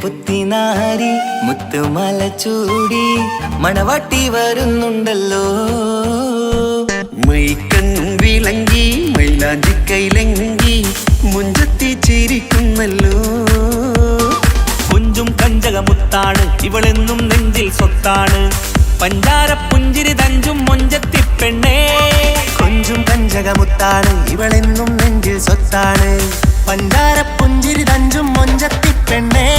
പുത്തിനാരി മുത്തുമല ചൂടി മണവാട്ടി വരുന്നുണ്ടല്ലോ മൈക്കണ്ണും വിളങ്ങി മൈലാഞ്ചി കൈലങ്കി മുഞ്ചത്തി ചിരിക്കുന്നല്ലോ കുഞ്ചും കഞ്ചകമുത്താണ് ഇവളെന്നും നെഞ്ചിൽ സ്വത്താണ് പഞ്ചാര പുഞ്ചിരി തഞ്ചും മൊഞ്ചത്തി പെണ്ണേ കൊഞ്ചും കഞ്ചകമുത്താണ് ഇവളെന്നും നെഞ്ചിൽ സ്വത്താണ് പഞ്ചാര പുഞ്ചിരി തഞ്ചും മൊഞ്ചത്തി പെണ്ണേ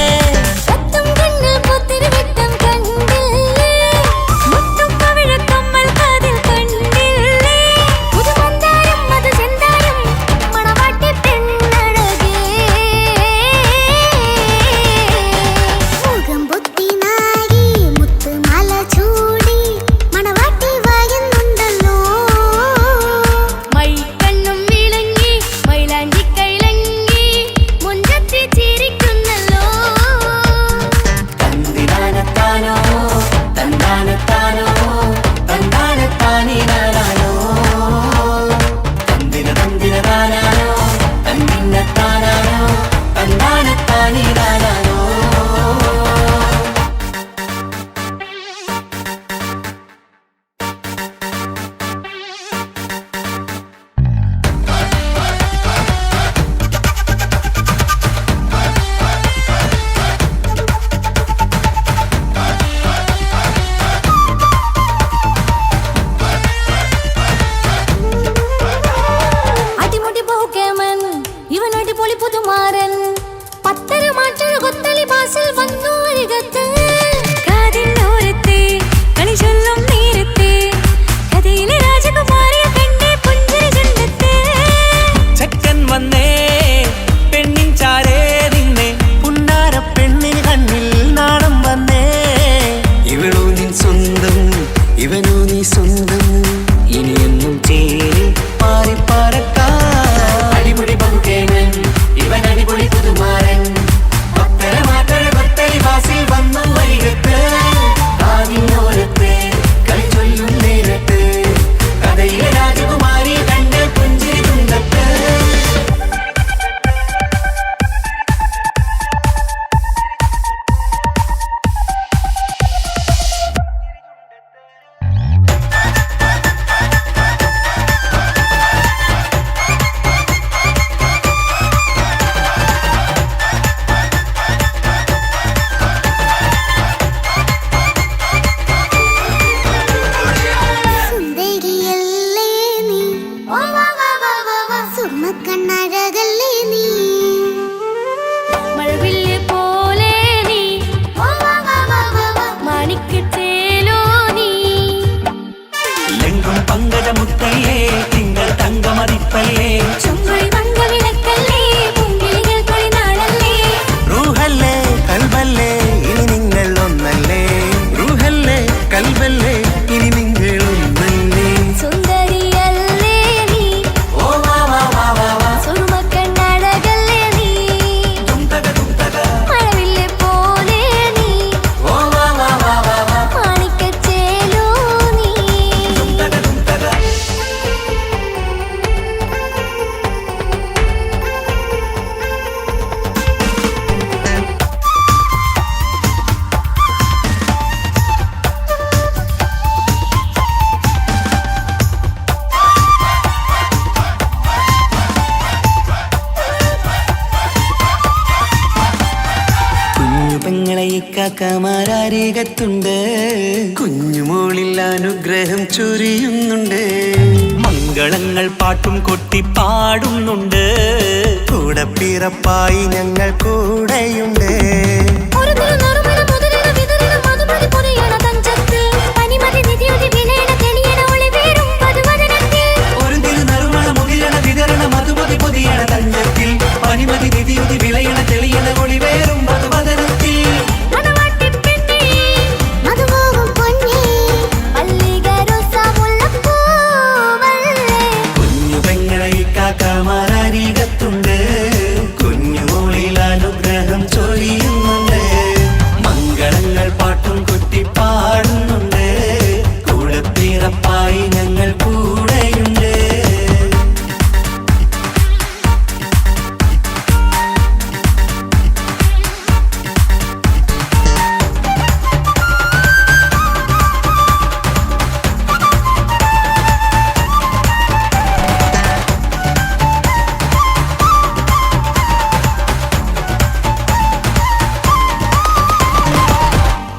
കാക്കമാരാരികത്തുണ്ട് കുഞ്ഞുമോളിൽ അനുഗ്രഹം ചൊരിയുന്നുണ്ട് മംഗളങ്ങൾ പാട്ടും കൊട്ടി പാടുന്നുണ്ട് കൂടെ പിറപ്പായി ഞങ്ങൾ കൂടെയുണ്ട് പനിമതി നിധിയുതി വിളയണ തെളിയണ ഒളിവേറും മധുവദനത്തിൽ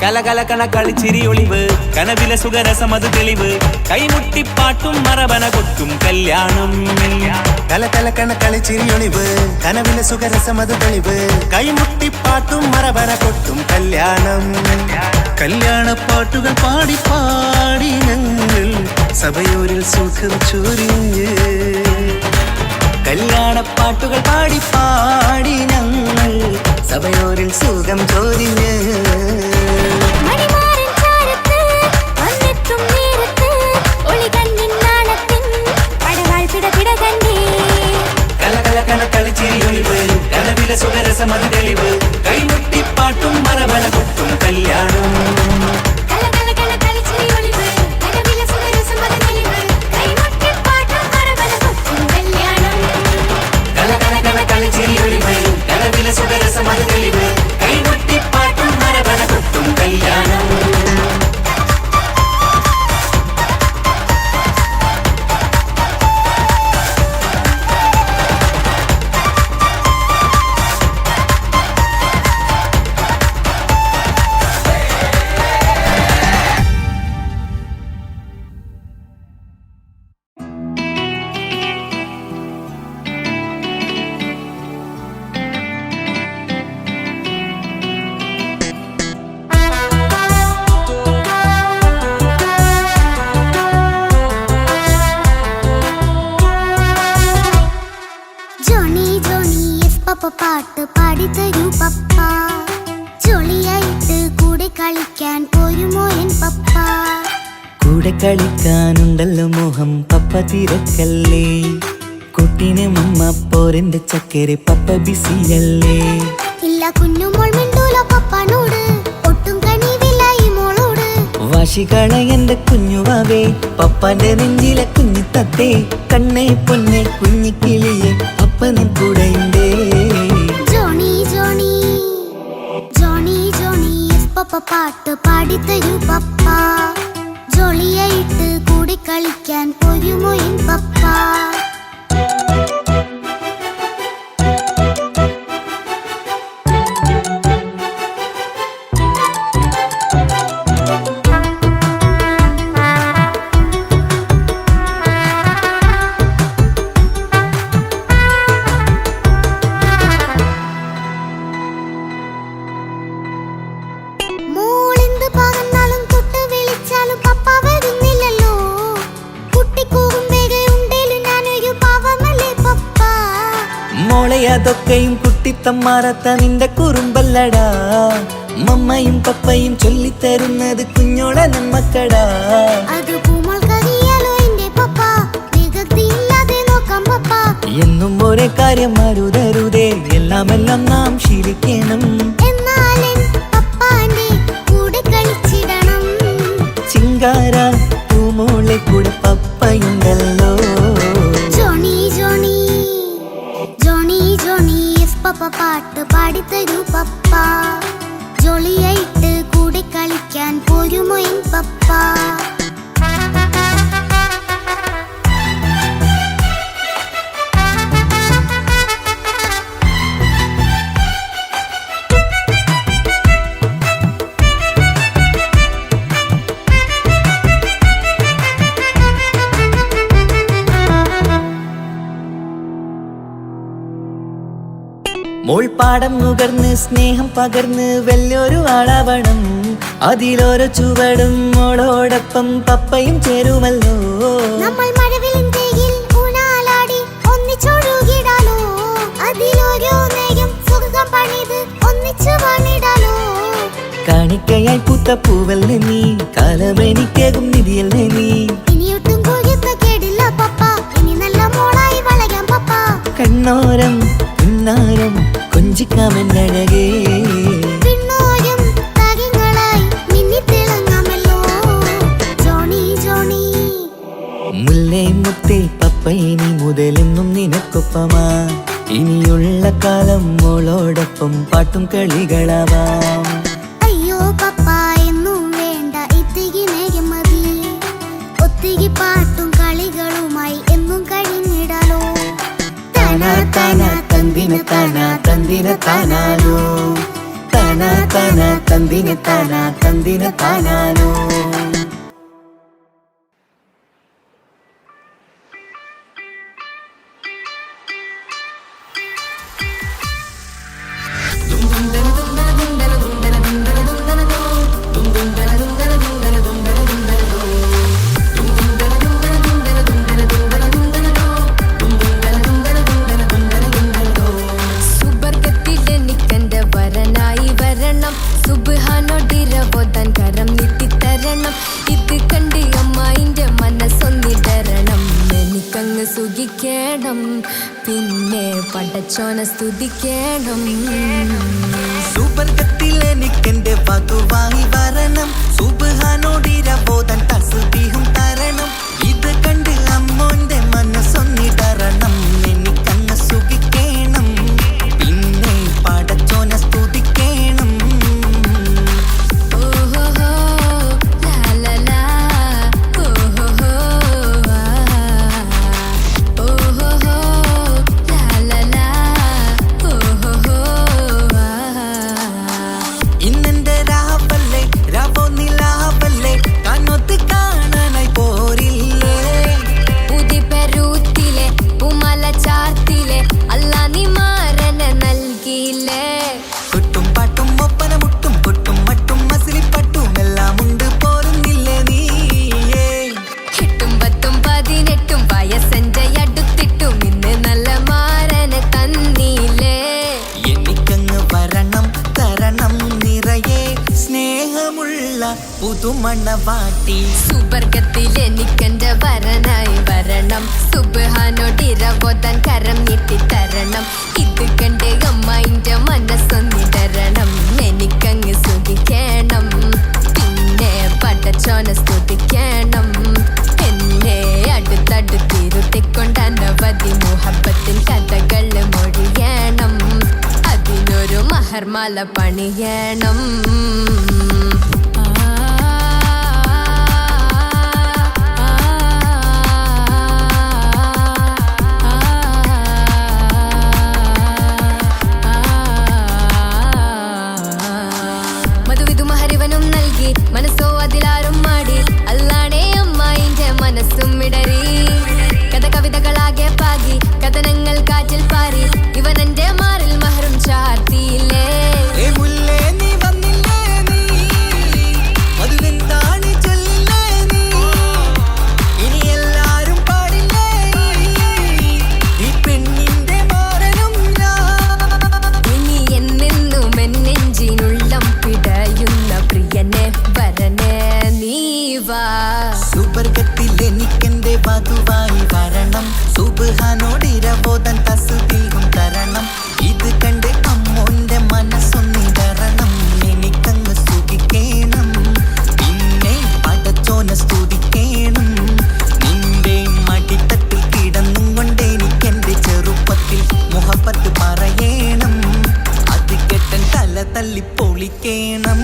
കലകലകണ കളിച്ചിരി ഒളിവ് കനവിലെ സുഖരസമത് തെളിവ് കൈമുട്ടിപ്പാട്ടും മറവന കൊട്ടും കല്യാണം കലകലകണ കളിച്ചിരി ഒളിവ് കനവിലെ സുഖരസമത് തെളിവ് കൈമുട്ടിപ്പാട്ടും മറവന കൊട്ടും കല്യാണം കല്യാണപ്പാട്ടുകൾ പാടി പാടി ഞങ്ങൾ സഭയോരിൽ സുഖം ചൊരിഞ്ഞ് കല്യാണപ്പാട്ടുകൾ പാടി പാടി ഞങ്ങൾ സഭയോരിൽ സുഖം ചൊരിഞ്ഞ് കനവിലെ സുഖരസമത് തെളിവ് കൈമുട്ടിപ്പാട്ടും മറവന കൊട്ടും കല്യാണം കനവിലെ സുഖരസമത് തെളിവ് കൈമുട്ടിപ്പാട്ടും മറവന കൊട്ടും കല്യാണം പാട്ട് പാടിത്തരൂ പപ്പ ജോളിയായിട്ട് കൂടെ കളിക്കാൻ പോരുമോ എൻ പപ്പ കൂടെ കളിക്കാനുണ്ടല്ലോ മോഹം പപ്പ തിരക്കല്ലേ കുട്ടീനെ മമ്മ പോരെന്റെ ചക്കരെ പപ്പ ബിസിയല്ലേ ഇല്ല കുഞ്ഞുമോൾ മിണ്ടൂല പപ്പനോട് ഒട്ടും കണിവില്ല ഈ മോളോട് വാശികള എന്റെ കുഞ്ഞുവാവേ പപ്പാന്റെ നെഞ്ചിലെ കുഞ്ഞു തത്തേ കണ്ണേ പൊന്നെ കുഞ്ഞിക്കിളിയെ അപ്പനും കൂടെയുണ്ടേ ജോണി ജോണി ജോണി ജോണി പപ്പ പാട്ട് പാടിത്തരൂ പപ്പ ജോളിയായിട്ട് കൂടെ കളിക്കാൻ പോരുമോ എൻ പപ്പ അതൊക്കെയും കുട്ടിത്തമ്മാറത്ത നിന്റെ കുറുമ്പല്ലടാ മമ്മയും പപ്പയും ചൊല്ലിത്തരുന്നത് കുഞ്ഞോളെ നമ്മക്കടാ എന്നും ഒരേ കാര്യം മരുതരുതേ എല്ലാം നാം ശീലിക്കണം ചിങ്കാര പൂമോളെ കൂടെ പപ്പയുണ്ടല്ലോ പപ്പ പാട്ട് പാടിത്തരൂ പപ്പ ജോളിയായിട്ട് കൂടെ കളിക്കാൻ പോരുമോ എൻ പപ്പ മോൾ പാടം നുകർന്ന് സ്നേഹം പകർന്ന് വലിയൊരു ആളാവണം അതിലോരോ ചുവടും മോളോടൊപ്പം പപ്പയും ചേരുമല്ലോ നമ്മൾ മഴവിലിൻ തേയിൽ ഊനാലാടി ഒന്നിച്ചൊഴുകിടാലോ അതിലോരോ നേരം സുഖം പണിത് ഒന്നിച്ചു വാണിടാലോ കാണിക്കയായി പൂത്ത പൂവല്ലേ നീ കാലമെനിക്കേകും നിധിയല്ലേ നീ ഇനിയൊട്ടും കൂടിയപ്പ കേടില്ല പപ്പ ഇനി നല്ല മോളായി വളരാം പപ്പ കണ്ണോരം പിന്നാരം കൊഞ്ചിക്കാമെന്നഴകേ പിന്നോരം താരങ്ങളായി മിന്നിത്തിളങ്ങാമല്ലോ ജോണി ജോണി മുല്ലേ മുത്തേ പപ്പ ഇനി മുതലെന്നും നിനക്കൊപ്പമാ ഇനിയുള്ള കാലം മോളോടൊപ്പം പാട്ടും കളികളാവാം അയ്യോ പപ്പ എന്നും വേണ്ട ഇത്തിരി നേരം മതി ഒത്തിരി പാട്ടും കളികളുമായി എന്നും കഴിഞ്ഞിടാലോ തന തന തന്തിന തന തന്തിന താനാലോ തന താനാ താനാ തന്തിന താനാനോ. സുബ്ഹാനോടിരവോതാൻ കരം നീട്ടിത്തരണം. ഇത് കണ്ട് അമ്മായിന്റെ മനസ്സൊന്നിടരണം. എനിക്കങ്ങ് സുഖിക്കണം, പിന്നെ പടച്ചോനെ സ്തുതിക്കണം. സുബർഗത്തിൽ എനിക്കെന്റെ വധുവായി വരണം. സുബ്ഹാനോടിരവോതാൻ തസ്ബീഹും തരണം. ഇത് കണ്ട് അമ്മോന്റെ മനസ്സൊന്നിടരണം. എനിക്കങ്ങ് സുഖിക്കണം, പിന്നെ പടച്ചോനെ സ്തുതിക്കണം. ഇന്നെന്റെ രാവല്ലേ രാവോ നിലാവല്ലേ കണ്ണൊത്ത് കാണാനായി പോരില്ലേ. ഉദിപെരൂത്തിലെ ഉമല ചാർത്തിലെ അല്ലാ നീ മാരനെ നൽകിയില്ലേ. കൊട്ടും പാട്ടും ഒപ്പന മുട്ടും കൊട്ടും മട്ടും മസിലിപ്പട്ടും എല്ലാം ഉണ്ട് പോരുന്നില്ലേ നീയേ. 8 10 18 വയസ്സെന്റെ അടുത്തിട്ടും ഇന്ന് നല്ല മാരനെ തന്നീലേ. എനിക്കങ്ങ് വരണം തരണം നിറയെ സ്നേഹമുള്ള പുതുമണവാട്ടി. സുബർഗത്തിൽ എനിക്കെന്റെ വരനായി വരണം. സുബ്ഹാനോടിരവോതാൻ കരം നീട്ടിത്തരണം. ഇത് കണ്ട് അമ്മായിന്റെ മനസ്സൊന്നിടരണം. എനിക്കങ്ങ് സുഖിക്കണം, പിന്നെ പടച്ചോനെ സ്തുതിക്കണം. എന്നെ അടുത്തടുത്തിരുത്തിക്കൊണ്ട് അനവധി മുഹബത്തിൻ കഥകൾ മൊഴിയണം. അതിനൊരു മഹർമാല പണിയണം. മധുവിധു മഹരിവനും നൽകി മനസ്സോ അതിലാരും മാടി. അല്ലാണേ അമ്മായിന്റെ മനസ്സും ഇടറി. കവിതകളാകെ പാകി കഥനങ്ങൾ കാറ്റിൽ പാറി. ഇവനെന്റെ മാറിൽ മഹറും ചാർത്തിയില്ലേ. ഏ മുല്ലേ നീ വന്നില്ലേ നീ, മധുവെന്താണ് ചൊല്ലില്ലേ നീ. ഇനി എല്ലാരും പാടില്ലേ ഈ പെണ്ണിന്റെ മാറനും ഞാൻ. ഇനി എന്നെന്നും എന്നെഞ്ചിനുള്ളം പിടയുന്ന പ്രിയനെ വരനെ നീ വാ. സുബർഗത്തിൽ എനിക്കെന്റെ വധുവായി വരണം. സുബ്ഹാനോടിരവോതാൻ തസ്ബീഹും തരണം. ഇത് കണ്ട് അമ്മോന്റെ മനസ്സൊന്നിടരണം. എനിക്കങ്ങ് സുഖിക്കണം, പിന്നെ പടച്ചോനെ സ്തുതിക്കണം. നിന്റെ മടിത്തട്ടിൽ കിടന്നും കൊണ്ട് എനിക്കെന്റെ ചെറുപ്പത്തിൽ മുഹബത്ത് പറയണം. അത് കെട്ടൻ തല തല്ലി പൊളിക്കണം.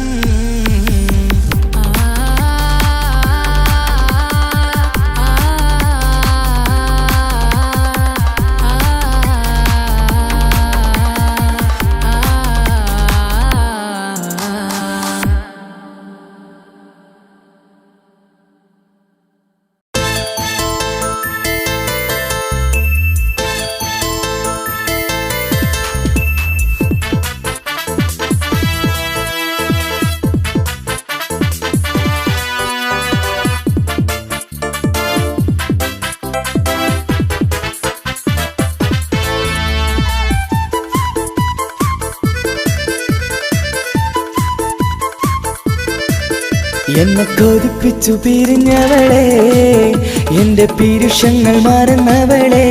എന്നെ കൊതിപ്പിച്ചു പിരിഞ്ഞവളെ, എന്റെ പീരുഷങ്ങൾ മറന്നവളെ.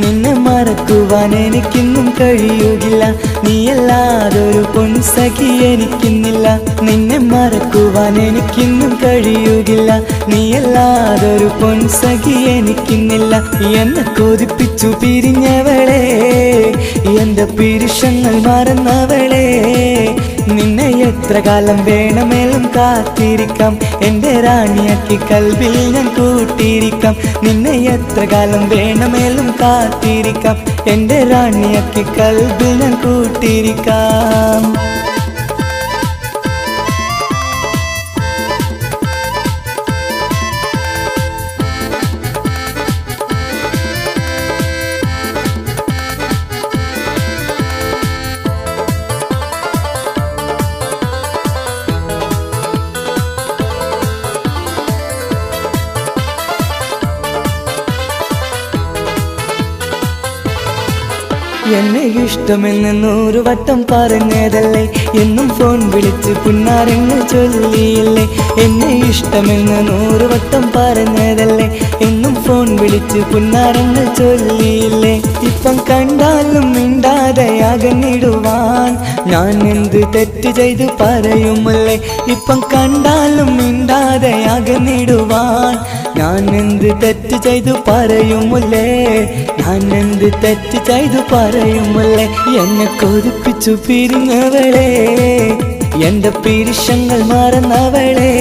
നിന്നെ മറക്കുവാൻ എനിക്കിന്നും കഴിയുകില്ല. നീയല്ലാതൊരു പൊൻസഖി എനിക്കിന്നില്ല. നിന്നെ മറക്കുവാൻ എനിക്കിന്നും കഴിയുകില്ല. നീയല്ലാതൊരു പൊൻസഖി എനിക്കിന്നില്ല. എന്നെ കൊതിപ്പിച്ചു പിരിഞ്ഞവളെ, എന്റെ പീരുഷങ്ങൾ മറന്നവളെ. നിന്നെ എത്ര കാലം വേണമെങ്കിലും കാത്തിരിക്കാം. എന്റെ റാണിയാക്കി കൽബിൽ ഞാൻ കൂട്ടിയിരിക്കാം. നിന്നെ എത്ര കാലം വേണമെങ്കിലും കാത്തിരിക്കാം. എന്റെ റാണിയാക്കി കൽബിൽ ഞാൻ കൂട്ടിയിരിക്കാം. എന്നെ ഇഷ്ടമെന്ന് 100 വട്ടം പറഞ്ഞതല്ലേ, എന്നും ഫോൺ വിളിച്ച് പുന്നാരങ്ങൾ ചൊല്ലിയില്ലേ. എന്നെ ഇഷ്ടമെന്ന് 100 വട്ടം പറഞ്ഞതല്ലേ, എന്നും ഫോൺ വിളിച്ച് പുന്നാരങ്ങൾ ചൊല്ലിയില്ലേ. ഇപ്പം കണ്ടാലും മിണ്ടാതെ അകന്നിടുവാൻ ഞാൻ എന്ത് തെറ്റ് ചെയ്ത് പറയുമല്ലേ. ഇപ്പം കണ്ടാലും മിണ്ടാതെ അകന്നിടുവാൻ ഞാൻ എന്ത് തെറ്റ് ചെയ്തു പറയുമല്ലേ. ഞാൻ എന്ത് തെറ്റ് ചെയ്തു പറയുമല്ലേ. എന്നെ കൊതിപ്പിച്ചു പിരിഞ്ഞവളെ, എന്റെ പിരിശങ്ങൾ മറന്നവളെ.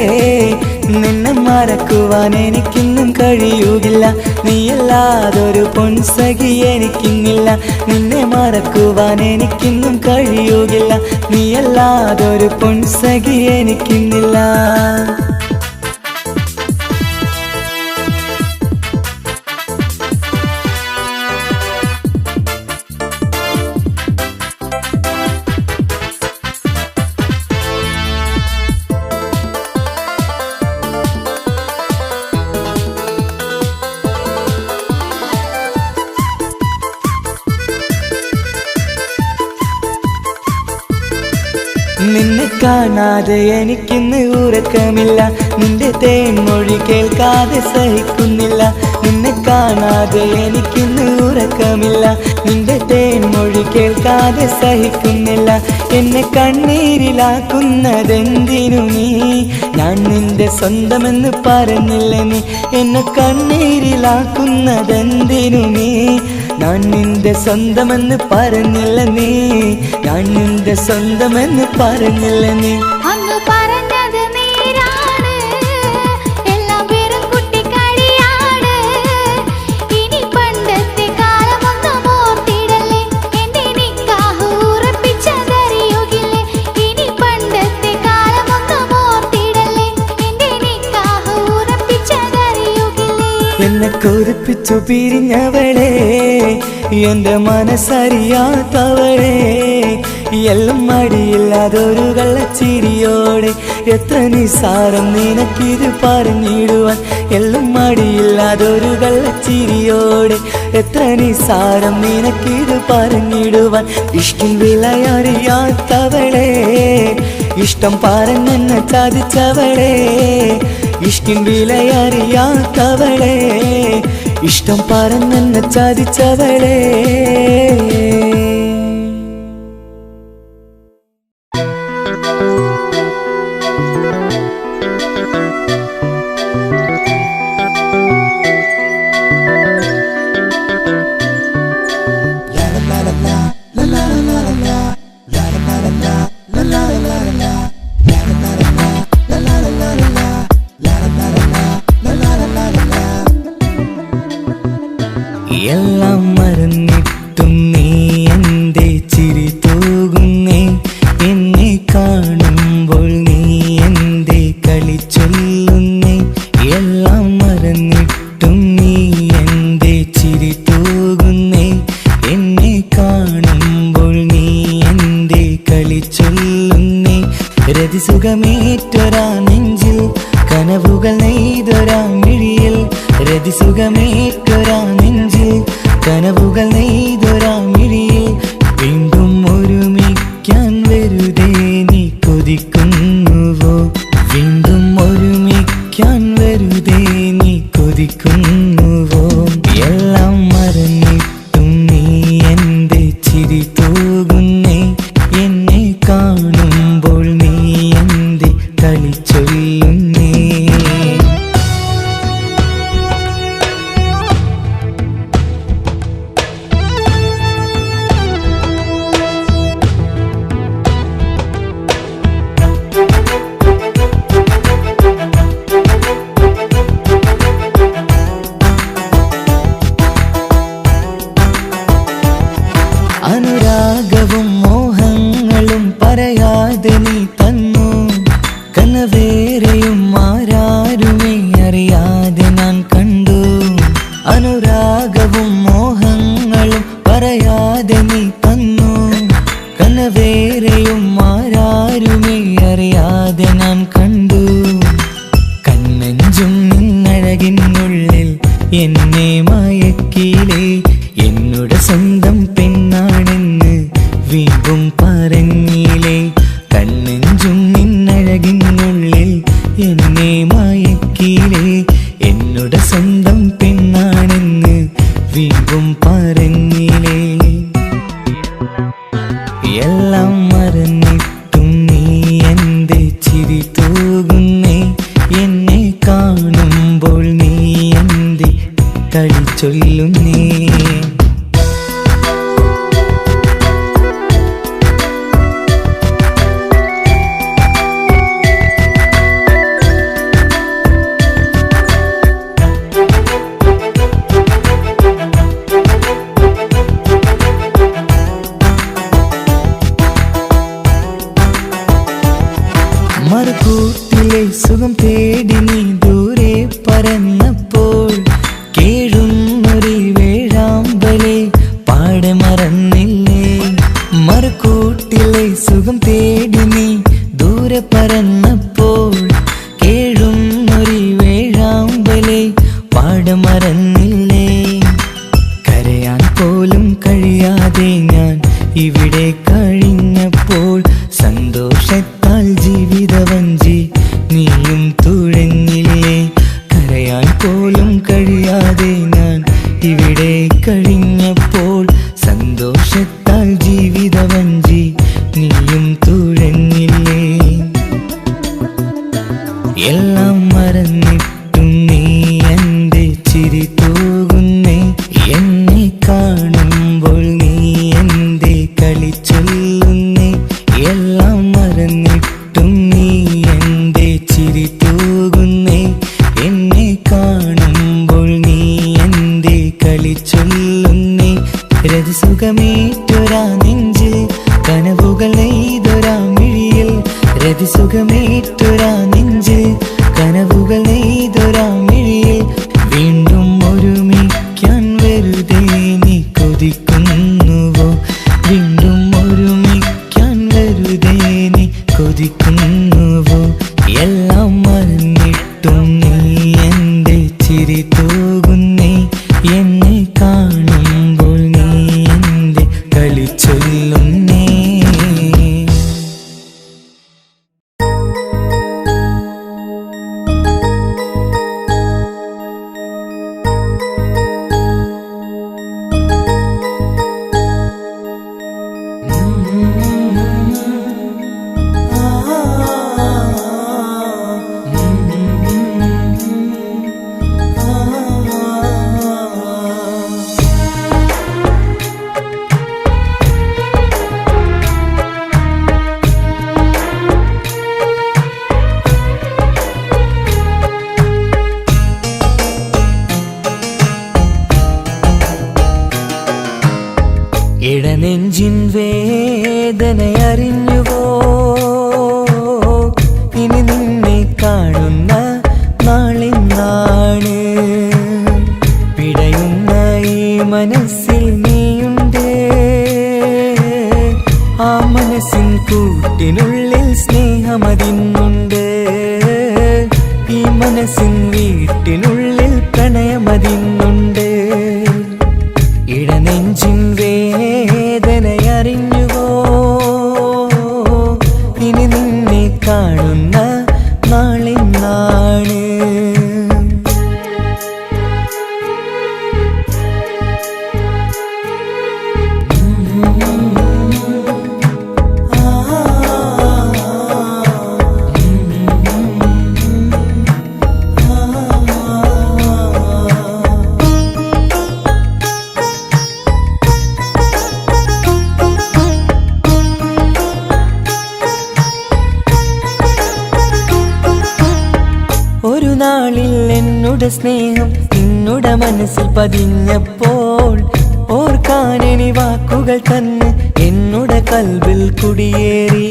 നിന്നെ മറക്കുവാൻ എനിക്കിന്നും കഴിയുകില്ല, നീയല്ലാതൊരു പൊൻസഖി എനിക്കിന്നില്ല. നിന്നെ മറക്കുവാൻ എനിക്കിന്നും കഴിയുകില്ല, നീയല്ലാതൊരു പൊൻസഖി എനിക്കിന്നില്ല. നിന്നെ കാണാതെ എനിക്കിന്ന് ഉറക്കമില്ല, നിന്റെ തേൻമൊഴി കേൾക്കാതെ സഹിക്കുന്നില്ല. നിന്നെ കാണാതെ എനിക്കിന്ന് ഉറക്കമില്ല, നിന്റെ തേൻമൊഴി കേൾക്കാതെ സഹിക്കുന്നില്ല. എന്നെ കണ്ണീരിലാക്കുന്നതെന്തിനു നീ, ഞാൻ നിന്റെ സ്വന്തമെന്ന് പറഞ്ഞില്ല നീ. എന്നെ കണ്ണീരിലാക്കുന്നതെന്തിനു നീ, ഞാൻ നിന്റെ സ്വന്തമെന്ന് പറഞ്ഞില്ല നീ. ഞാൻ നിന്റെ സ്വന്തമെന്ന് പറഞ്ഞില്ല നീ. അങ്ങ് പറഞ്ഞത് നേരാണ്, എല്ലാം വെറും കുട്ടിക്കളിയാണ്. ഇനി പണ്ടത്തെ കാലമൊന്നും ഓർത്തിടല്ലേ, എന്റെ നിക്കാഹ് ഉറപ്പിച്ചതറിയുകില്ലേ. ഇനി പണ്ടത്തെ കാലമൊന്നും ഓർത്തിടല്ലേ, എന്റെ നിക്കാഹ് ഉറപ്പിച്ചതറിയുകില്ലേ. എന്നെ കൊതിപ്പിച്ചു പിരിഞ്ഞവളെ, എന്റെ മനസ്സറിയാത്തവളെ. എല്ലാം മടിയില്ലാതൊരു കള്ളച്ചിരിയോടെ, എത്ര നിസാരം നിനക്കിത് പറഞ്ഞിടുവാൻ. എല്ലാം മടിയില്ലാതൊരു കള്ളച്ചിരിയോടെ, എത്ര നിസാരം നിനക്കിത് പറഞ്ഞിടുവാൻ. ഇഷ്കിൻ വിലയറിയാത്തവളെ, ഇഷ്ടം പറഞ്ഞെന്നെ ചതിച്ചവളെ. ഇഷ്കിൻ വിലയറിയാത്തവളെ, ഇഷ്ടം പറഞ്ഞെന്നെ ചതിച്ചവളെ. എല്ലാം മറന്നിട്ടും നീ എന്റെ ചിരി തൂകുന്നേ. എന്നെ കാണുമ്പോൾ നീ എന്റെ കളി ചൊല്ലുന്നേ. എല്ലാം മറന്നിട്ടും നീ എന്റെ ചിരി തൂകുന്നേ. എന്നെ കാണുമ്പോൾ നീ എന്റെ കളി ചൊല്ലുന്നേ. രതിസുഖമേറ്റൊരാ നെഞ്ചിൽ, കനവുകൾ നെയ്തൊരാ മിഴിയിൽ. രതിസുഖമേറ്റൊരാ നെഞ്ചിൽ, കനവുകൾ നെയ്തൊരാ മിഴിയിൽ. വീണ്ടും ഒരുമിക്കാൻ വെറുതെ നീ കൊതിക്കുന്നുവോ. വീണ്ടും ഒരുമിക്കാൻ വെറുതെ നീ കൊതിക്കുന്നുവോ. എല്ലാം മറന്നിട്ടും നീ എന്റെ ചിരി തൂകുന്നേ. എന്നെ കാണുമ്പോൾ നീ എന്റെ കളി ചൊല്ലുന്നേ. അനുരാഗവും മോഹങ്ങളും പറയാതെ നീ തന്നു. കനവേറെയും ആരാരുമേ അറിയാതെ ഞാൻ കണ്ടു. അനുരാഗവും മോഹങ്ങളും പറയാതെ നീ തന്നു. കനവേറെയും ആരാരുമേ അറിയാതെ ഞാൻ കണ്ടു. കണ്ണെഞ്ചും നിന്നഴകിനുള്ളിൽ എന്നെ മയക്കിയിലേ. എന്നോട് സ്വന്തം പെണ്ണാണ് കളി ചൊല്ലുന്നേ. മറുകൂട്ടിലെ സുഖം തേടി നീ ദൂരെ പറന്നപ്പോൾ കേഴുന്നൊരു വേഴാമ്പലെ പാടെ മറന്നില്ലേ. മറുകൂട്ടിലെ സുഖം തേടി നീ ദൂരെ പറന്നപ്പോൾ കേഴുന്നൊരു വേഴാമ്പലെ പാടെ മറന്നില്ലേ. കരയാൻ പോലും കഴിയാതെ ഞാൻ ഇവിടെ കഴിഞ്ഞപ്പോൾ സന്തോഷത്താൽ ജീവിതവഞ്ചി നീയും തുഴഞ്ഞില്ലേ. കരയാൻ പോലും കഴിയാതെ ഞാൻ ഇവിടെ കഴിഞ്ഞപ്പോൾ സന്തോഷത്താൽ ജീവിതവഞ്ചി നീയും തുഴഞ്ഞില്ലേ. എല്ലാം മറന്നിട്ടും നീ എൻ്റെ ചിരി തൂകുന്നേ. എന്നെ കാണുമ്പോൾ നീ എൻ്റെ കളി ചൊല്ലുന്നേ. എല്ലാം മറന്നിട്ടും നീ എൻ്റെ ചിരി തൂകുന്നേ. എന്നെ കാണുമ്പോൾ നീ എൻ്റെ കളി ചൊല്ലുന്നേ. രതിസുഖമേറ്റൊരാ നെഞ്ചിൽ കനവുകൾ നെയ്തൊരാ മിഴിയിൽ. രതിസുഖമേറ്റൊരാ നെഞ്ചിൽ കനവുകൾ നെയ്തൊരാ മിഴിയിൽ. വീണ്ടും ഒരുമിക്കാൻ വെറുതെ നീ കൊതിക്കുന്നുവോ. വീണ്ടും ഒരുമിക്കാൻ വെറുതെ നീ കൊതിക്കുന്നുവോ. എല്ലാം മറന്നിട്ടും നീ എൻ്റെ ചിരി തൂകുന്നേ. എന്നെ കാണുമ്പോൾ നീ എൻ്റെ കളി ചൊല്ലുന്നേ. ഇടനെഞ്ചിൻ വേദനയറിഞ്ഞുവോ. ഇനി നിന്നെ കാണുന്ന നാളെന്നാണ്. പിടയുന്ന ഈ മനസ്സിൽ നീയുണ്ട്. ആ മനസ്സിൻ കൂട്ടിനുള്ളിൽ സ്നേഹമതിന്നുണ്ട്. ഈ മനസ്സിൻ വീട്ടിനുള്ളിൽ പ്രണയമതിന്നുണ്ട്. ഇടനെഞ്ചിൻ വേദനയറിഞ്ഞുവോ. ഇനി നിന്നെ കാണുന്ന നാളെന്നാണ്. ഒരു നാളിൽ എന്നുടെ സ്നേഹം നിന്നുടെ മനസ്സിൽ പതിഞ്ഞപ്പോൾ ഓർക്കാനെനി വാക്കുകൾ തന്നെ എന്നുടെ കൽബിൽ കുടിയേറി.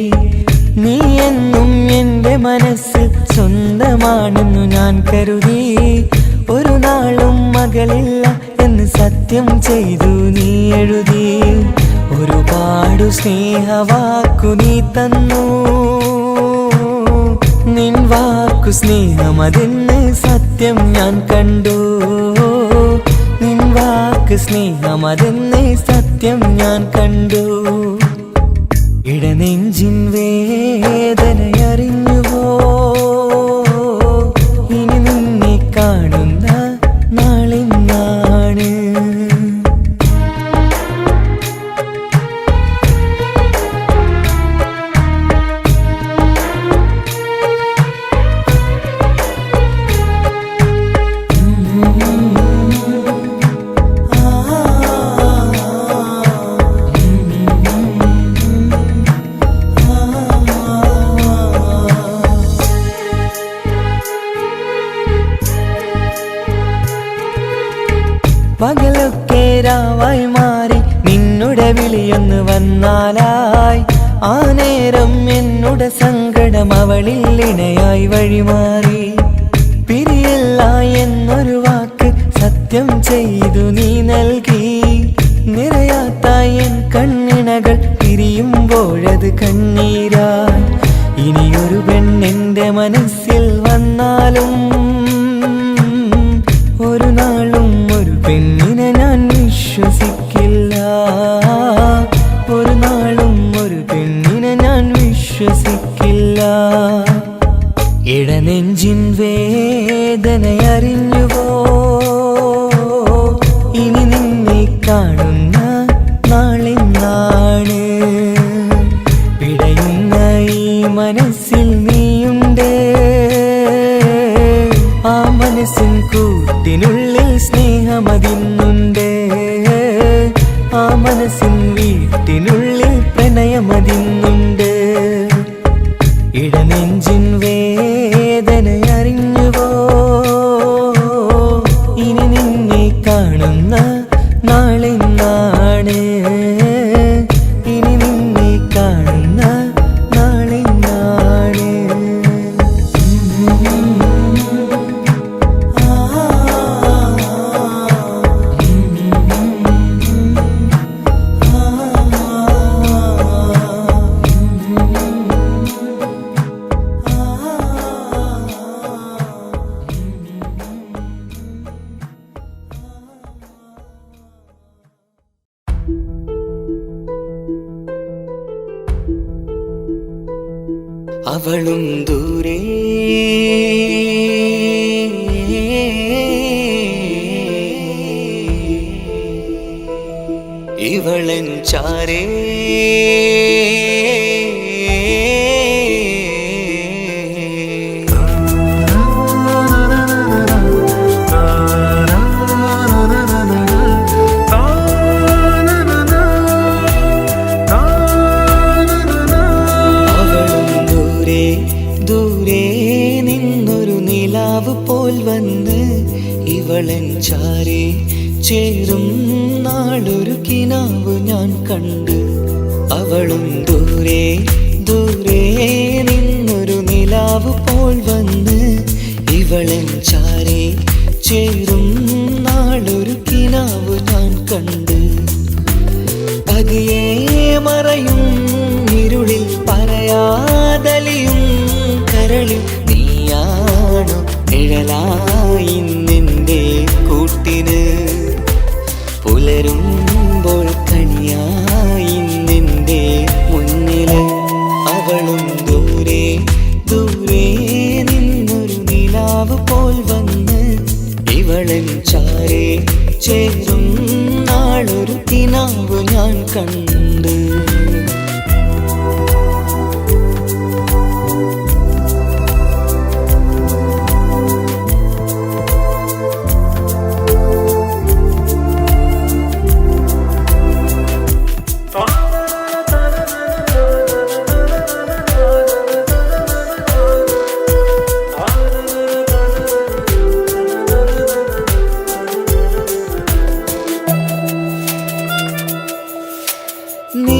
നീ എന്നും എൻ്റെ മനസ്സിൽ സ്വന്തമാണെന്നു ഞാൻ കരുതി. ഒരു നാളും മകളില്ല എന്ന് സത്യം ചെയ്തു നീ എഴുതി. ഒരുപാടു സ്നേഹവാക്കു നീ തന്നു. നിൻ വാക്കു സ്നേഹമതെന്ന് സത്യം ഞാൻ കണ്ടു. നിൻ വാക്ക് സ്നേഹമതെന്ന് സത്യം ഞാൻ കണ്ടു. ഇടനെഞ്ചിൻ വേദനയറിഞ്ഞുവോ. ഇനി നിന്നെ കാണുന്ന നാളെന്നാണ്. പകലൊക്കെ രാവായി മാറി നിന്നുടെ വിളിയൊന്ന് വന്നാലായി ആ നേരം എന്നുടെ സങ്കടം അവളിൽ ഇണയായി വഴിമാറി പിരിയല്ല എന്നൊരു വാക്ക് സത്യം ചെയ്തു നീ നൽകി നിറയാത്ത എൻ കണ്ണിണകൾ പിരിയുമ്പോഴത് കണ്ണീരായി ഇനിയൊരു പെണ്ണെന്റെ മനസ്സിൽ വന്നാലും ഒരു നാളും ഒരു പെണ്ണിനെ ഞാൻ വിശ്വസിക്കില്ല ഒരു നാളും ഒരു പെണ്ണിനെ ഞാൻ വിശ്വസിക്കില്ല ഇടനെഞ്ചിൻ വേദനയറിഞ്ഞുവോ ഇനി നിന്നെ കാണുന്ന നാളെന്നാണ് പിടയുന്ന ഈ മനസ്സിൽ നീയുണ്ട് ആ മനസ്സിൻ കൂട്ടിനുള്ളിൽ സ്നേഹമതിന്നുണ്ട് ആ മനസ്സിൻ വീട്ടിനുള്ളിൽ പ്രണയമതിന്നുണ്ട് ഇടനെഞ്ചിൻ വേദനയറിഞ്ഞുവോ ഇനി നിന്നെ കാണുന്ന നാളെന്നാണ് ഇനി നിന്നെ കാണുന്ന നാളെന്നാണ് അവളും ദൂരെ ഇവളൻ ചാരേ ഇവളൻ ചാരേ ചേരും നാളൊരു കിനാവ് ഞാൻ കണ്ട് അവളും ദൂരെ ദൂരെ നിന്നൊരു നിലാവ് പോൽ വന്ന് ഇവളൻ ചാരേ ചേരും നാളൊരു കിനാവ് ഞാൻ കണ്ട് പതിയെ മറയും ഇരുളിൽ പറയാതലിയും കരളിൽ നീയാണു നിഴലായി നിന്റെ കൂട്ടിന് പുലരുമ്പോൾ കണിയായി നിന്റെ മുന്നില് അവളും ദൂരെ ദൂരെ നിന്നൊരു നിലാവ് പോൽ വന്ന് ഇവളൻ ചാരേ ചേരും നാളൊരു കിനാവ് ഞാൻ കണ്ട്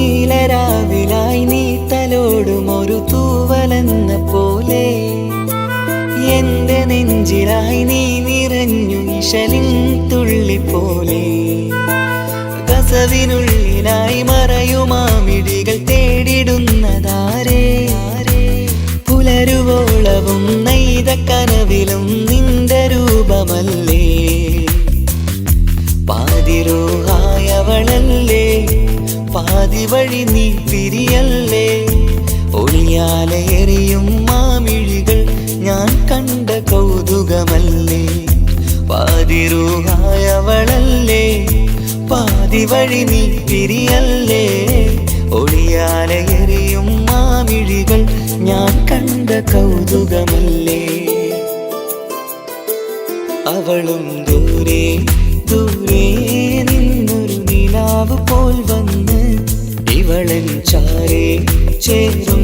നീലരാവിലായി നീ തലോടും ഒരു തൂവലെന്ന പോലെ എന്റെ നെഞ്ചിലായി നീ നിറഞ്ഞു ഇശലിൻ തുള്ളി പോലെ കസവിനുള്ളിലായി മറയുമാമിടികൾ തേടിടുന്നതാരേ പുലരുവോളവും നെയ്ത കനവിലും നിന്റെ രൂപമല്ലേ പാതിരോഹായവളല്ലേ പാതി വഴി നീ പിരിയല്ലേ ഒളിയാലെറിയും മാമിഴികൾ ഞാൻ കണ്ട കൗതുകമല്ലേ പാതിരൂഹായവളല്ലേ പാതി വഴി നീ പിരിയല്ലേ ഒളിയാലെറിയും മാമിഴികൾ ഞാൻ കണ്ട കൗതുകമല്ലേ അവളും ദൂരെ ദൂരെ നിന്നൊരു നിലാവ് പോൽ വന്ന് ഇവളൻ ചാരേ ചേരും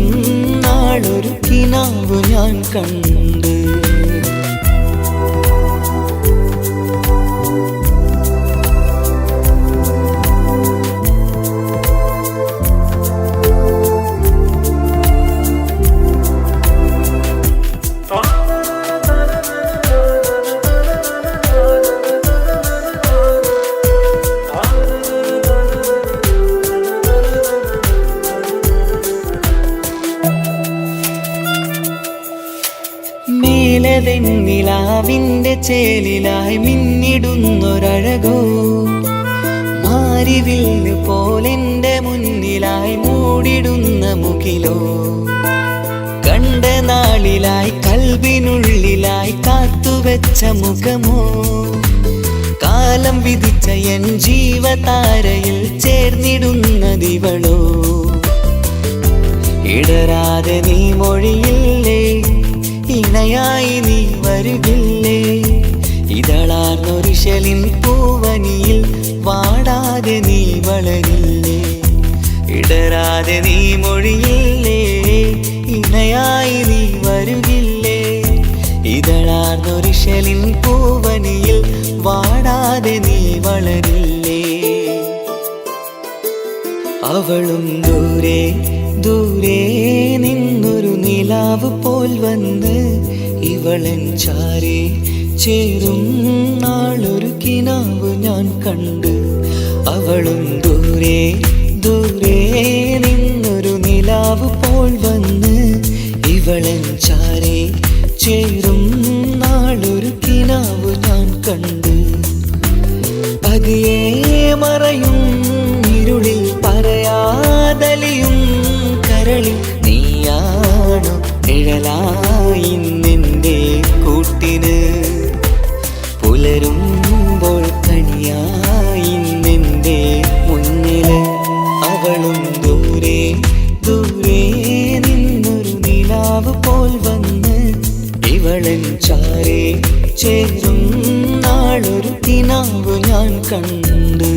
നാളൊരു കിനാവ് ഞാൻ കണ്ട് കിനാവിൻ്റെ ചേലിലായി മിന്നിടുന്നൊരഴകോ മാരിവില്ല് പോലെൻ്റെ മുന്നിലായി മൂടിടുന്ന മുകിലോ കണ്ട നാളിലായി കൽവിനുള്ളിലായി കാത്തുവെച്ച മുഖമോ കാലം വിധിച്ച എൻ ജീവതാരയിൽ ചേർന്നിടുന്നതിവളോ ഇടരാതെ നീ മൊഴിയില്ലേ ഇണയായി നീ വരുകില്ലേ ഇതളാർന്നൊരിശലിൻ പൂവനിയിൽ വാടാതെ നീ വളരില്ലേ ഇടരാതെ നീ മൊഴിയില്ലേ ഇണയായി നീ വരുകില്ലേ ഇതളാർന്നൊരിശലിൻ പൂവനിയിൽ വാടാതെ നീ വളരില്ലേ അവളും ദൂരെ ദൂരെ നിന്നൊരു നിലാവ് പോൽ വന്ന് ഇവളൻ ചാരെ ചേരും നാളൊരു കിനാവ് ഞാൻ കണ്ട് അവളും ദൂരെ ദൂരെ നിന്നൊരു നിലാവ് പോൽ വന്ന് ഇവളൻ ചാരെ ചേരും നാളൊരു കിനാവ് ഞാൻ കണ്ട് പതിയെ മറയും ഇരുളിൽ പറയാതലിയും കരളിൽ നീയാണു നിഴലായി നിന്റെ കൂട്ടിന് പുലരുമ്പോൾ കണിയായി നിന്റെ മുന്നില് അവളും ദൂരെ ദൂരെ നിന്നൊരു നിലാവ് പോൽ വന്ന് ഇവളൻ ചാരെ ചേരും നാളൊരു കിനാവ് ഞാൻ കണ്ട്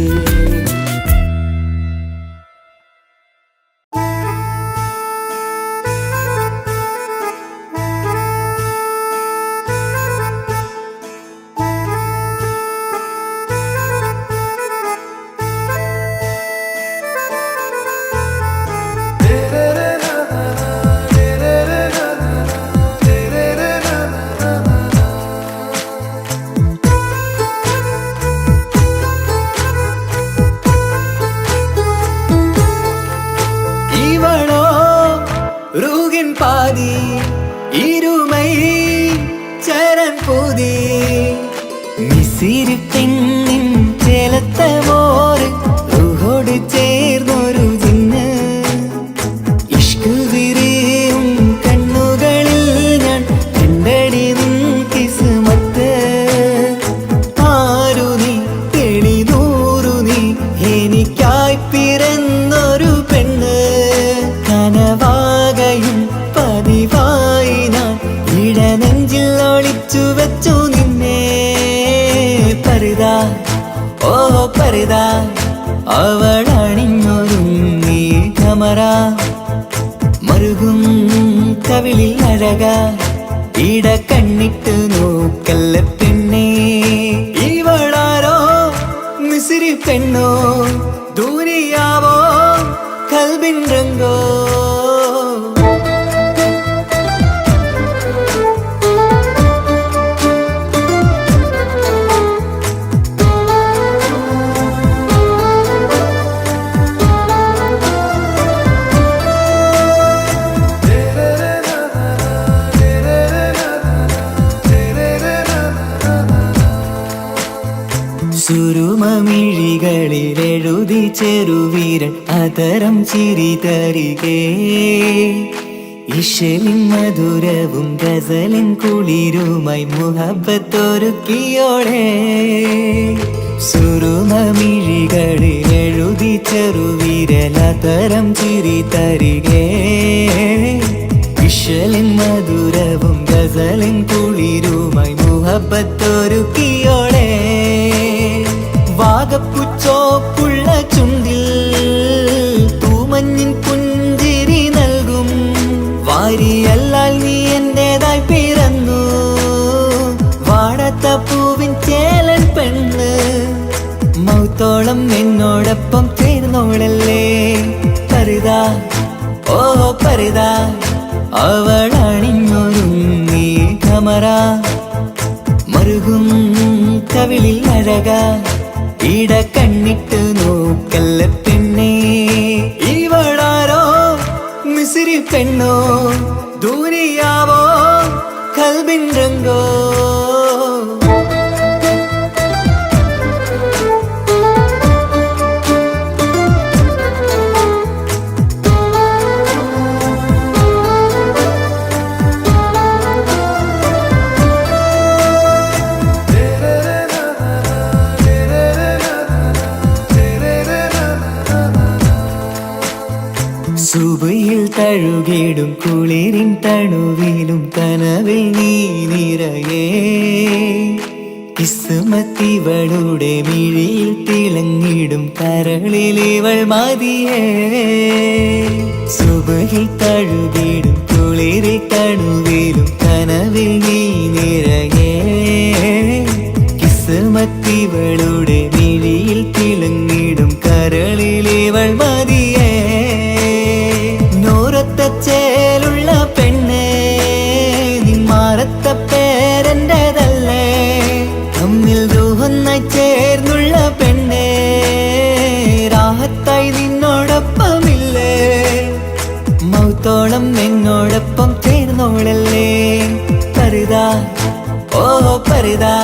பாதி இருமை சரண் போதி மிசிறு பெண்ணின் ചേലത്ത മോര് റൂഹോട് ചേർന്നൊരു ജിന്ന് ഇഷ്ക് വിരിയും കണ്ണുകളിൽ ഞാൻ കണ്ടടി നിൻ കിസ്മത്ത് ആരു നീ തെളിനൂറു നീ എനിക്കായി പിറന്നൊരു പെണ്ണ് കനവാകയും പതിവായി ഞാൻ ഇടനെഞ്ചിൽ ഒളിച്ചു വെച്ചു നിന്നെ പരിതാ ഓ പരിതാ അവളണിഞ്ഞൊരുങ്ങി കമറ മറുകും കവിളിൽ അഴക ഇട കണ്ണിട്ട് നോക്കല്ല പെണ്ണേ ഇവളാരോ മിസിരി പെണ്ണോ ദൂരിയാവോ കൽബിൻ രംഗോ സുരുമമിഴികളിലെഴുതി ചെറുവീരൻ അതരം ചിരി തരികേ ഇശലിൻ മധുരവും ഗസലിൻ കുളിരുമായി മുഹബത്തൊരുക്കിയോടെ സുരുമമിഴികളിലെഴുതി ചെറുവീരൻ അതരം ചിരി തരികേ ഇശലിൻ മധുരവും ഗസലിൻ കുളിരുമായി മുഹബത്തൊരുക്കിയോടെ വാഗപ്പുച്ചോപ്പുള്ള ചുണ്ടിൽ തൂമഞ്ഞിൻ പുഞ്ചിരി നൽകും വാരിയല്ലാൽ നീ എന്റേതായി പിറന്നു വാടാത്ത പൂവിൻ ചേലൻ പെണ്ണ് മൗത്തോളം എന്നോടൊപ്പം ചേർന്നോളല്ലേ പരിതാ ഓ പരിതാ അവളണിഞ്ഞൊരുങ്ങി കമറ മറുകും കവിളിൽ അഴക ഇട കണ്ണിട്ട് നോക്കല്ല പെണ്ണേ ഇവളാരോ മിസിരി പെണ്ണോ ദൂരിയാവോ കൽബിൻ രംഗോ തഴുകിടും കുളിരിൻ തണുവിലും കനവിൽ നീ നിറയേ കിസ്മത്തിവളുടെ മിഴിയിൽ തിളങ്ങിടും കരളിലിവൾ മതിയേ സുബഹിൽ തഴുകിടും കുളിരിൽ തണുവിലും കനവിൽ നീ നിറയേ കിസ്മത്തിവളുടെ മിഴിയിൽ തിളങ്ങിടും കരളിലിവൾ മതിയേ നൂറത്ത ചേലുള്ള പെണ്ണേ നിന്മാറത്ത പേരെൻ്റെതല്ലേ തമ്മിൽ റൂഹൊന്നായി ചേർന്നുള്ള പെണ്ണേ രാഹത്തായി നിന്നോടൊപ്പമില്ലേ മൗത്തോളം എന്നോടൊപ്പം ചേർന്നോളല്ലേ പരിതാ ഓ പരിതാ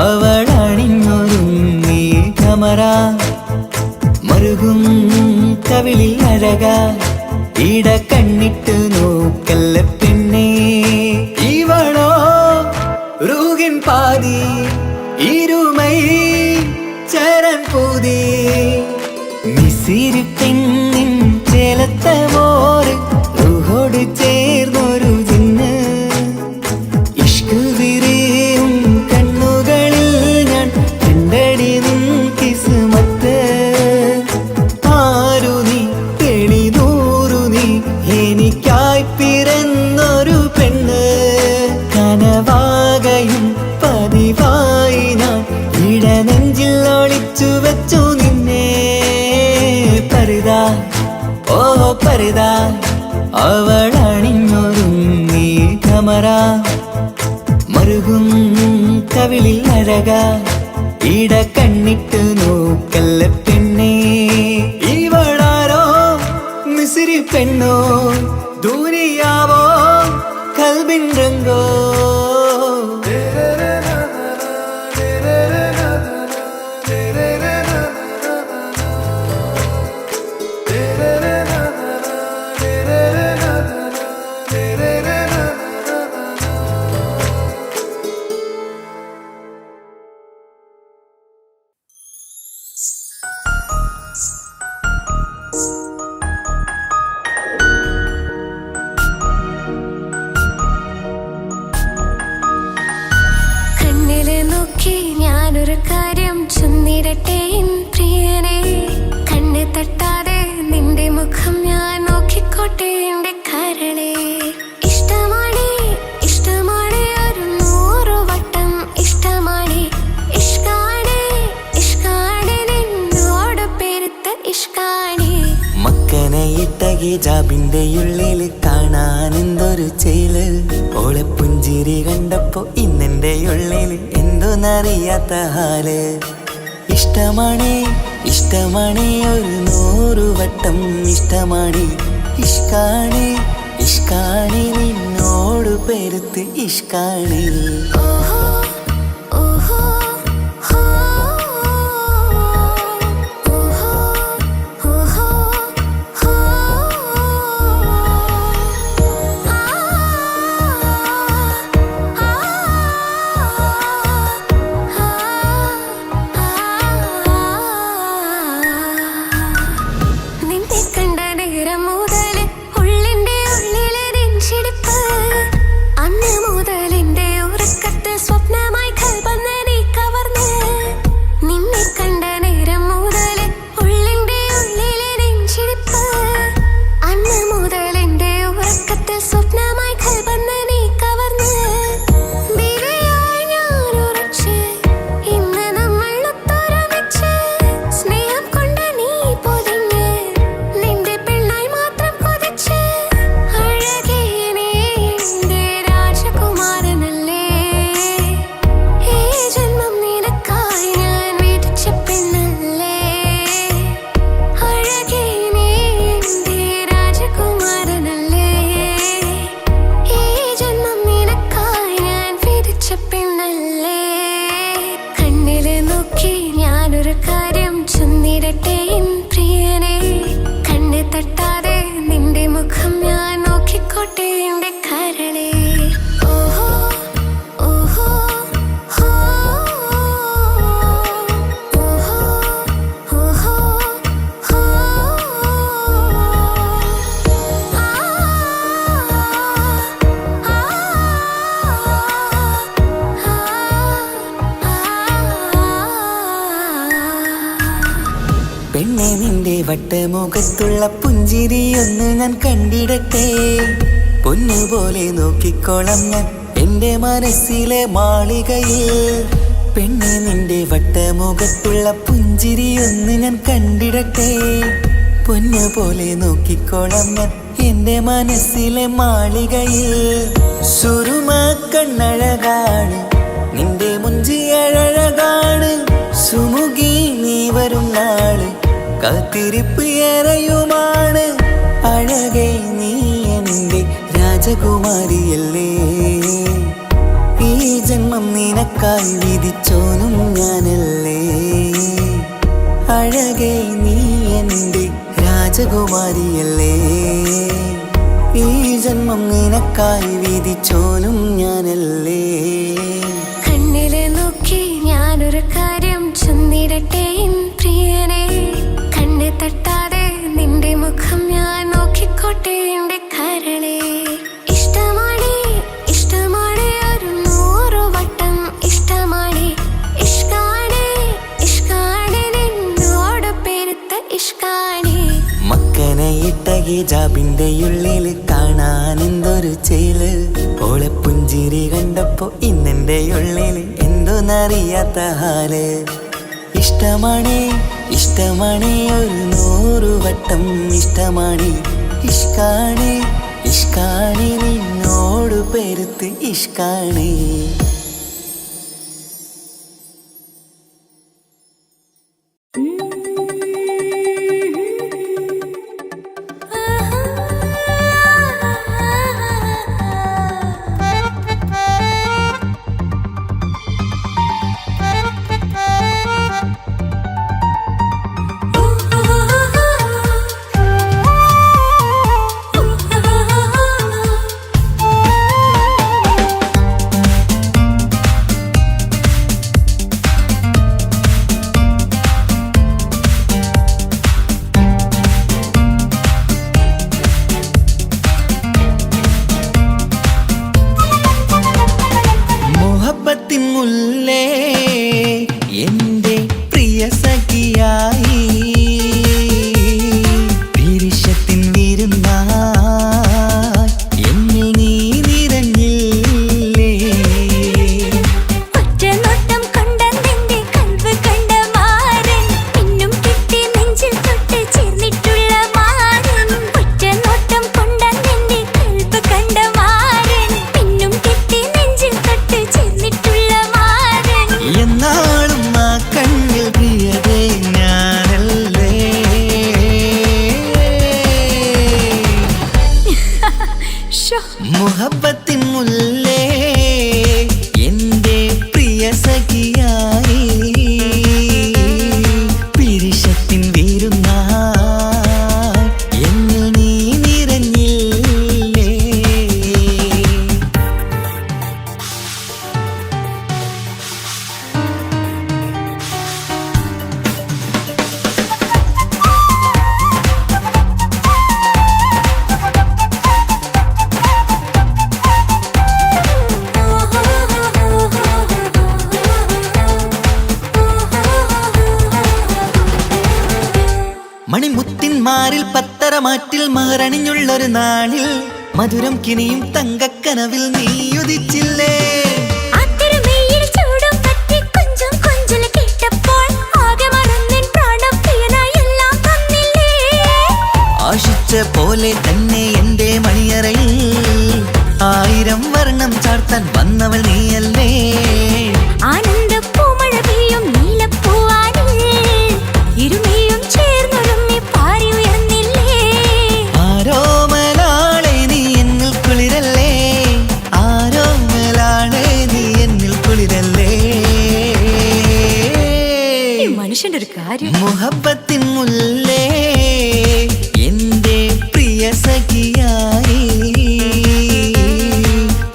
അവളണിഞ്ഞൊരുങ്ങി കമറ മറുകും കവിളിൽ അഴക ഇട കണ്ണിട്ട് നോക്കല്ല പെണ്ണേ ഇവളോ റൂഹിൻ പാതി ഇരുമൈ ചരൻ പൂതി മിസിരി പെണ്ണിൻ ചേലത്തെ മോര് റൂഹോട് ചേർന്നൊരു ജിന്ന് ഇഷ്ക് വിരിയും കണ്ണുകളിൽ ഞാൻ കണ്ടടി നിൻ കിസ്മത്ത് ആരു നീ തെളിനൂറു നീ എനിക്കായി പിറന്നൊരു പെണ്ണ് കനവാകയും പതിവായി ഞാൻ ഇടനെഞ്ചിൽ ഒളിച്ചു വെച്ചു നിന്നെ പരിതാ ഓ പരിതാ അവളണിഞ്ഞൊരുങ്ങി കമറ മറുകും കവിളിൽ അഴക ഇട കണ്ണിട്ട് നോക്കല്ല പെണ്ണേ ഇവളാരോ മിസിരി പെണ്ണോ ദൂരിയാവോ കൽബിൻ രംഗോ കണ്ണില് നോക്കി ഞാനൊരു കാര്യം ചൊന്നിടട്ടെ എൻ പ്രിയനെ കണ്ണ് തട്ടാതെ നിന്റെ മുഖം ഞാൻ നോക്കിക്കോട്ടെ എന്റെ കരളെ ഇഷ്ടമാണ് ഇഷ്ടമാണ് ഒരു 100 വട്ടം ഇഷ്ടമാണ് ഇഷ്കാണ് ഇഷ്കാണ് നിന്നോട് പെരുത്ത ഇഷ്കാണ് മക്കനയിട്ട ഹിജാബിന്റെ ഉള്ളിൽ കാണാൻ എന്തൊരു ചേല് ഓളെ പുഞ്ചിരി കണ്ടപ്പോ ഇന്നെന്റെ ഉള്ളിൽ എന്തോന്നറിയാത്ത ഹാല് ഇഷ്ടമാണ് ഇഷ്ടമാണ് ഒരു 100 വട്ടം ഇഷ്ടമാണ് ഇഷ്കാണ് ഇഷ്കാണ് നിന്നോട് പെരുത്ത് ഇഷ്കാണ് ഓഹോ ഓഹോ ഹോ ഓഹോ ഓഹോ ഹോ നിന്നെ കണ്ട നേരം മുതൽ ഉള്ളിന്റെ ഉള്ളിലെ നെഞ്ചിടിപ്പ് അന്ന് മുതൽ എന്റെ ഉറക്കത്തിൽ സ്വപ്നമായി കൽപ്പന നീ കവർന്ന് നിന്നെ കണ്ട നേരം മുതൽ ഉള്ളിന്റെ ഉള്ളിലെ നെഞ്ചിടിപ്പ് അന്ന് മുതൽ എന്റെ ഉറക്കത്തിൽ സ്വപ്നമായി കൽപ്പന നീ കവർന്ന് ബിരിയായി ഞാൻ ഉറച്ച് ഇന്ന് നമ്മൾ ഒത്തൊരുമിച്ച് സ്നേഹം കൊണ്ട് നീ പൊതിഞ്ഞ് നിന്റെ പെണ്ണായി മാത്രം കൊതിച്ച് അഴകേ നീ എന്റെ രാജകുമാരനല്ലേ ഈ ജന്മം നിനക്കായി ഞാൻ വിധിച്ച പെണ്ണല്ലേ അഴകേ നീ എന്റെ രാജകുമാരനല്ലേ ഈ ജന്മം നിനക്കായി ഞാൻ വിധിച്ച പെണ്ണല്ലേ കണ്ണില് നോക്കി ഞാനൊരു കാര്യം ചൊന്നിടട്ടെ എൻ പ്രിയനെ കണ്ണ് തട്ടാതെ നിന്റെ മുഖം ഞാൻ നോക്കിക്കോട്ടെ എന്റെ കരളെ ഓഹോ ഓഹോ ഹോ ഓഹോ ഓഹോ ഹോ പെണ്ണെ നിന്റെ വട്ടമുഖത്തുള്ള പുഞ്ചിരിയൊന്ന് ഞാൻ കണ്ടിടട്ടെ. പൊന്നുപോലെ നോക്കിക്കോളാം ഞാൻ എന്റെ മനസ്സിലെ മാളികയിൽ. പെണ്ണെ നിന്റെ വട്ടമുഖത്തുള്ള പുഞ്ചിരിയൊന്ന് ഞാൻ കണ്ടിടട്ടെ. പൊന്നുപോലെ നോക്കിക്കോളാം ഞാൻ എന്റെ മനസ്സിലെ മാളികയിൽ. സുറുമ കണ്ണഴകാണ് നിന്റെ മുഞ്ചിയഴകാണ്. സുമുഖി നീ വരും നാള് കാത്തിരിപ്പ് ഏറെയുമാണ്. അഴകേ നീ എന്റെ രാജകുമാരിയല്ലേ. ഈ ജന്മം നിനക്കായി വിധിച്ചോനും ഞാനല്ലേ. അഴകേ നീ എന്റെ രാജകുമാരിയല്ലേ. ഈ ജന്മം നിനക്കായി വിധിച്ചോനും ഞാനല്ലേ. കണ്ണിലെ നോക്കി ഞാനൊരു കാര്യം ചൊന്നിടട്ടെ പ്രിയനെ. കണ്ണ് തട്ടാതെ നിന്റെ മുഖം ഞാൻ നോക്കിക്കോട്ടെ എന്റെ കരളെ. ഇഷ്ടമാണ് ഇഷ്ടമാണ് ഒരു 100 വട്ടം ഇഷ്ടമാണ്. ഇഷ്കാണ് ഇഷ്കാണ് നിന്നോട് പെരുത്ത ഇഷ്കാണ്. മക്കനയിട്ട ഹിജാബിന്റെ ഉള്ളിൽ കാണാൻ എന്തൊരു ചേല്. ഓളെ പുഞ്ചിരി കണ്ടപ്പോ ഇന്നെന്റെ ഉള്ളിൽ എന്തോന്നറിയാത്ത ഹാല്. ഇഷ്ടമാണ് ഇഷ്ടമാണ് ഒരു 100 വട്ടം ഇഷ്ടമാണ്. ഇഷ്കാണ് ഇഷ്കാണ് നിന്നോട് പെരുത്ത് ഇഷ്കാണ്. മുല്ലേ എന്റെ പ്രിയ സഖിയായി പിരിശത്തിൻ വിരുന്നായി എന്നിൽ നീ നിറഞ്ഞില്ലേ. ഒറ്റനോട്ടം കൊണ്ടെന്റെ കൽവ് കണ്ട മാരൻ പിന്നും കിട്ടി നെഞ്ചിൽ തൊട്ട് ചേർന്നിട്ടുള്ള മാരൻ. ഒറ്റനോട്ടം കൊണ്ടെന്റെ കൽവ് കണ്ട മാരൻ പിന്നും കിട്ടി നെഞ്ചിൽ തൊട്ട് ചേർന്നിട്ടുള്ള മാരൻ. എന്നാളും ആ കണ്ണിൽ പ്രിയതേ ഞാനല്ലേ. മുഹബത്തിൻ മുല്ലേ എന്റെ പ്രിയ സഖിയായി പിരിശത്തിൻ വിരുന്നായി എന്നിൽ നീ നിറഞ്ഞില്ലേ. മണിമുത്തിന്മാരിൽ പത്തരമാറ്റിൽ മഹറണിഞ്ഞുള്ളൊരു നാളിൽ മധുരം കിനിയും തങ്കക്കനവിൽ നീ ഉദിച്ചില്ലേ. ആത്തിരമേയിൽ ചൂടും പറ്റി കൊഞ്ചും കൊഞ്ചൽ കേട്ടപ്പോൾ ആകെ മറന്നിൻ പ്രാണം പ്രിയനായി എല്ലാം തന്നില്ലേ. ആശിച്ച പോലെ തന്നെ എന്റെ മണിയറയിൽ 1000 വർണ്ണം ചാർത്താൻ വന്നവൾ നീയല്ലേ. ആനന്ദ പൂമഴ പെയ്യും നീലപ്പൂവാനിൽ ഇരുമയും ചേർന്നൊരുമ്മി പാറി ഉയർന്നില്ലേ. ആരോമലാളെ നീ എന്നിൽ കുളിരല്ലേ. ആരോമലാളെ നീ എന്നിൽ കുളിരല്ലേ. മനുഷ്യന്റെ ഒരു കാര്യം. മുഹബത്തിൻ മുല്ലേ എന്റെ പ്രിയ സഖിയായി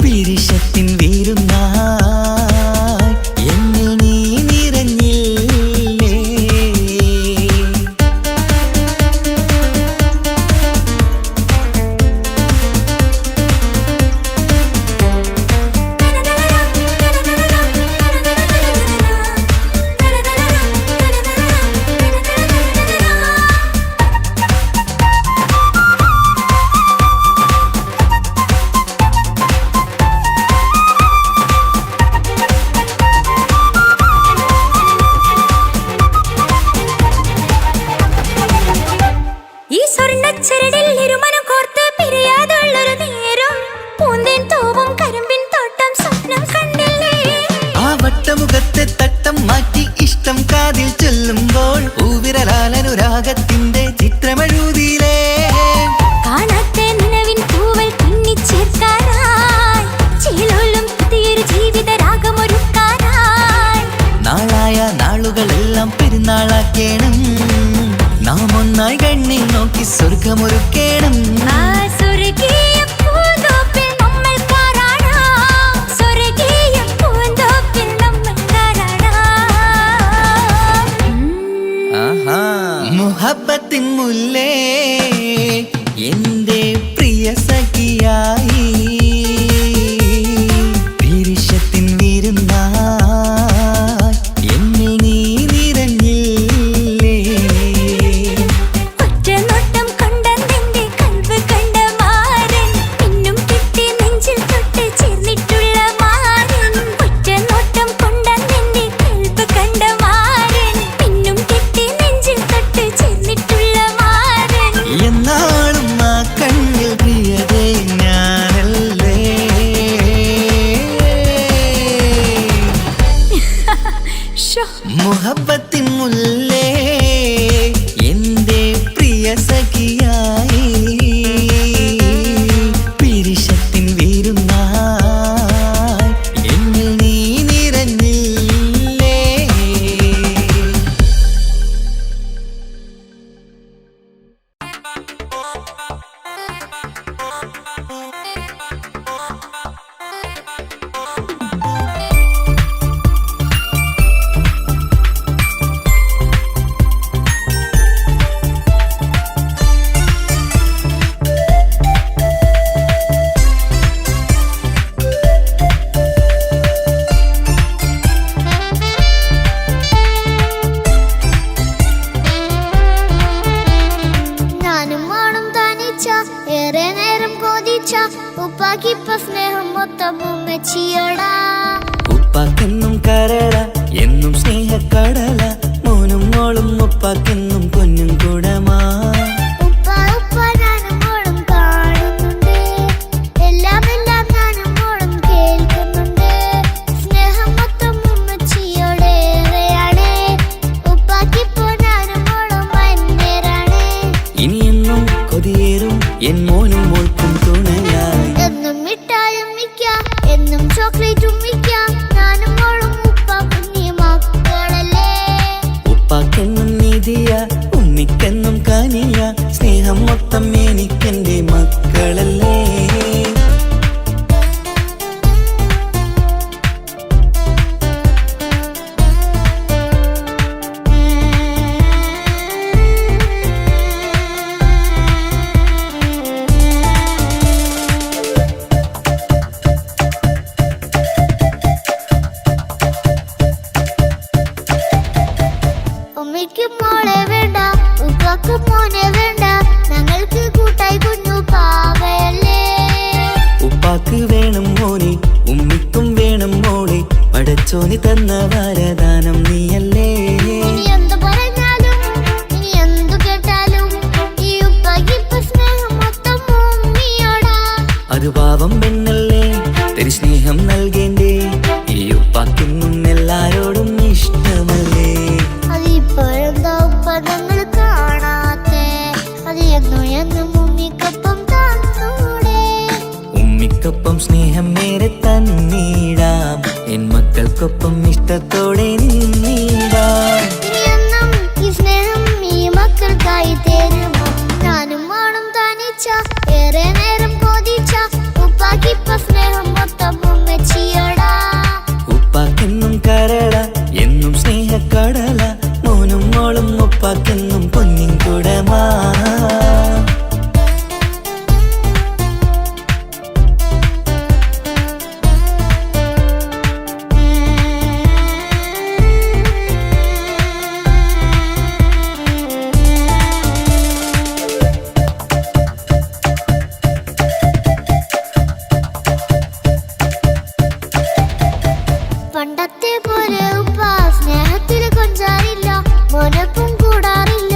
പിരിശത്തിൻ വിരുന്നായി എന്നിൽ നീ നിറഞ്ഞില്ലേ. തൂവിരലാലനുരാഗത്തിന്റെ ചിത്രമെഴുതിയിലേ കാണാത്ത നിലവിൻ പൂവൽ പിന്നിച്ചേർക്കാനായി ചിലോലും പുതിയൊരു ജീവിത രാഗമൊരുക്കാനായി നാളായ നാളുകളെല്ലാം പെരുന്നാളാക്കേണം നാം ഒന്നായി കണ്ണിൽ നോക്കി സ്വർഗമൊരുക്കേണം ആ സ്വർഗീയ പൂന്തോപ്പിൽ നമ്മൾ കാറാടാം സ്വർഗീയ പൂന്തോപ്പിൽ നമ്മൾ കാറാടാം മുഹബത്തിൻ മുല്ലേ എന്റെ പ്രിയ സഖിയായി പിരിശത്തിൻ വിരുന്നായി എന്നിൽ നീ നിറഞ്ഞില്ലേ ഒറ്റ നോട്ടം കൊണ്ടെന്റെ കൽവ് കണ്ട മാരൻ പിന്നും കിട്ടി നെഞ്ചിൽ തൊട്ട് ചേർന്നിട്ടുള്ള മാരൻ ഒറ്റ നോട്ടം കൊണ്ടെന്റെ കൽവ് കണ്ട മാരൻ പിന്നും കിട്ടി നെഞ്ചിൽ തൊട്ട് ചേർന്നിട്ടുള്ള മാരൻ എന്നാളും ആ കണ്ണിൽ പ്രിയതേ ഞാനല്ലേ മുഹബത്തിൻ മുല്ലേ എന്റെ പ്രിയ സഖിയായി പിരിശത്തിൻ വിരുന്നായി എന്നിൽ നീ നിറഞ്ഞില്ലേ ഞാനും മോളും തനിച്ച ഏറെ നേരം കൊതിച്ച ഉപ്പാക്കിപ്പ സ്നേഹം മൊത്തം ഉമ്മച്ചിയോടാ ഉപ്പാക്കെന്നും കരള എന്നും സ്നേഹക്കടല മോനും മോളും ഉപ്പാക്കെന്നും പൊന്നും കുടമാ ഉപ്പ ഉപ്പ ഞാനും മോളും കാണുന്നുണ്ട് എല്ലാം എല്ലാം ഞാനും മോളും കേൾക്കുന്നുണ്ട് സ്നേഹം മൊത്തം ഉമ്മച്ചിയോടേറെയാണ് ഉപ്പാക്കിപ്പോ ഞാനും മോളും വന്നേരാണ് ഇനിയെന്നും കൊതിയേറും എൻ മോനും മോൾക്കും തുണയായി എന്നും മിഠായും മിക്കാം എന്നും ചോക്ലേറ്റും മിക്കാം ഞാനും മോളും ഉപ്പ കുഞ്ഞി മക്കളല്ലേ ഉപ്പാക്കെന്നും നീതിയ ഉമ്മിക്കെന്നും കാനിയ സ്നേഹം മൊത്തം എനിക്കെന്റെ മക്കളല്ലേ ഉമ്മയ്ക്ക് മോളെ വേണ്ട ഉപ്പാക്ക് മോനെ വേണ്ട ഞങ്ങൾക്ക് കൂട്ടായി കുഞ്ഞു പാവയല്ലേ ഉപ്പാക്ക് വേണം മോനെ ഉമ്മിക്കും വേണം മോളെ പടച്ചോനി തന്ന വരദാനം നീയല്ലേ ഇനി എന്ത് പറഞ്ഞാലും ഇനി എന്തു കേട്ടാലും ഈ ഉപ്പാക്കിപ്പ സ്നേഹം മൊത്തം ഉമ്മിയോടാ അത് പാവം പെണ്ണല്ലേ തരി സ്നേഹം നൽകേണ്ടേ ഈ ഉപ്പാക്കിന്നും എല്ലാരോടും ഇഷ്ടമല്ലേ അതിപ്പോഴെന്താ ഉപ്പ ഞങ്ങൾ കാണാത്തെ അത് എന്നും എന്നും ഉമ്മിക്കൊപ്പം തന്നൂടെ ഉമ്മിക്കൊപ്പം സ്നേഹം നേരെ തന്നീടാം എൻ മക്കൾക്കൊപ്പം ഇഷ്ടത്തോടെ നിന്നീടാം ഇനി എന്നും ഈ സ്നേഹം ഈ മക്കൾക്കായി തരുമോ ഞാനും മോളും തനിച്ച ഏറെ നേരം കൊതിച്ച ഉപ്പാക്കിപ്പ സ്നേഹം മൊത്തം ഉമ്മച്ചിയോടാ ഉപ്പാക്കെന്നും കരള എന്നും സ്നേഹക്കടല മോനും മോളും ഉപ്പാക്കെന്നും പൊന്നിൻ കുടമാ പണ്ടത്തെ പോലെ ഉപ്പ സ്നേഹത്തിൽ കൊഞ്ചാറില്ല മോനൊപ്പം കൂടാറില്ല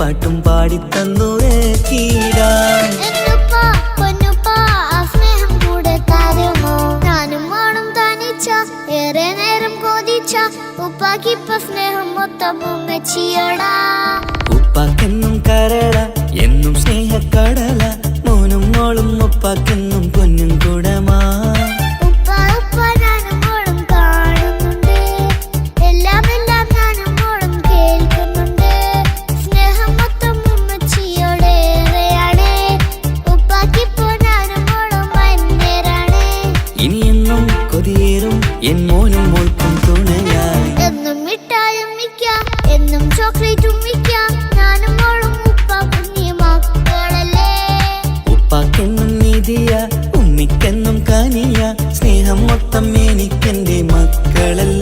പാട്ടും പാടിത്തന്നു കീടാൻ. എന്നുപ്പ പൊന്നുപ്പ ആ സ്നേഹം കൂടെ തരുമോ? ഞാനും മോളും തനിച്ച ഏറെ നേരം കൊതിച്ച ഉപ്പാക്കിപ്പ സ്നേഹം മൊത്തം ഉമ്മച്ചിയോടാ. ഉപ്പാക്കെന്നും കരള എന്നും സ്നേഹക്കടല, മോനും മോളും ഉപ്പാക്കെന്നും പൊന്നും കുടമാ. ഉപ്പ ഉപ്പ ഞാനും മോളും കാണുന്നുണ്ട്, എല്ലാം എല്ലാം ഞാനും മോളും കേൾക്കുന്നുണ്ട്. സ്നേഹം മൊത്തം ഉമ്മച്ചിയോടേറെയാണ്, ഉപ്പാക്കിപ്പോ ഞാനും മോളും വന്നേരാണ്. ഇനിയെന്നും കൊതിയേറും എൻ മോനും മോൾക്കും തുണയായി. എന്നും മിഠായും മിക്കാം, എന്നും ചോക്ലേറ്റും മിക്കാം, ഞാനും മോളും ഉപ്പ കുഞ്ഞി മക്കളല്ലേ. ഉപ്പാക്കെന്നും നീതിയ ഉമ്മിക്കെന്നും കനിയ, സ്നേഹം മൊത്തം എനിക്കെന്റെ മക്കളല്ല.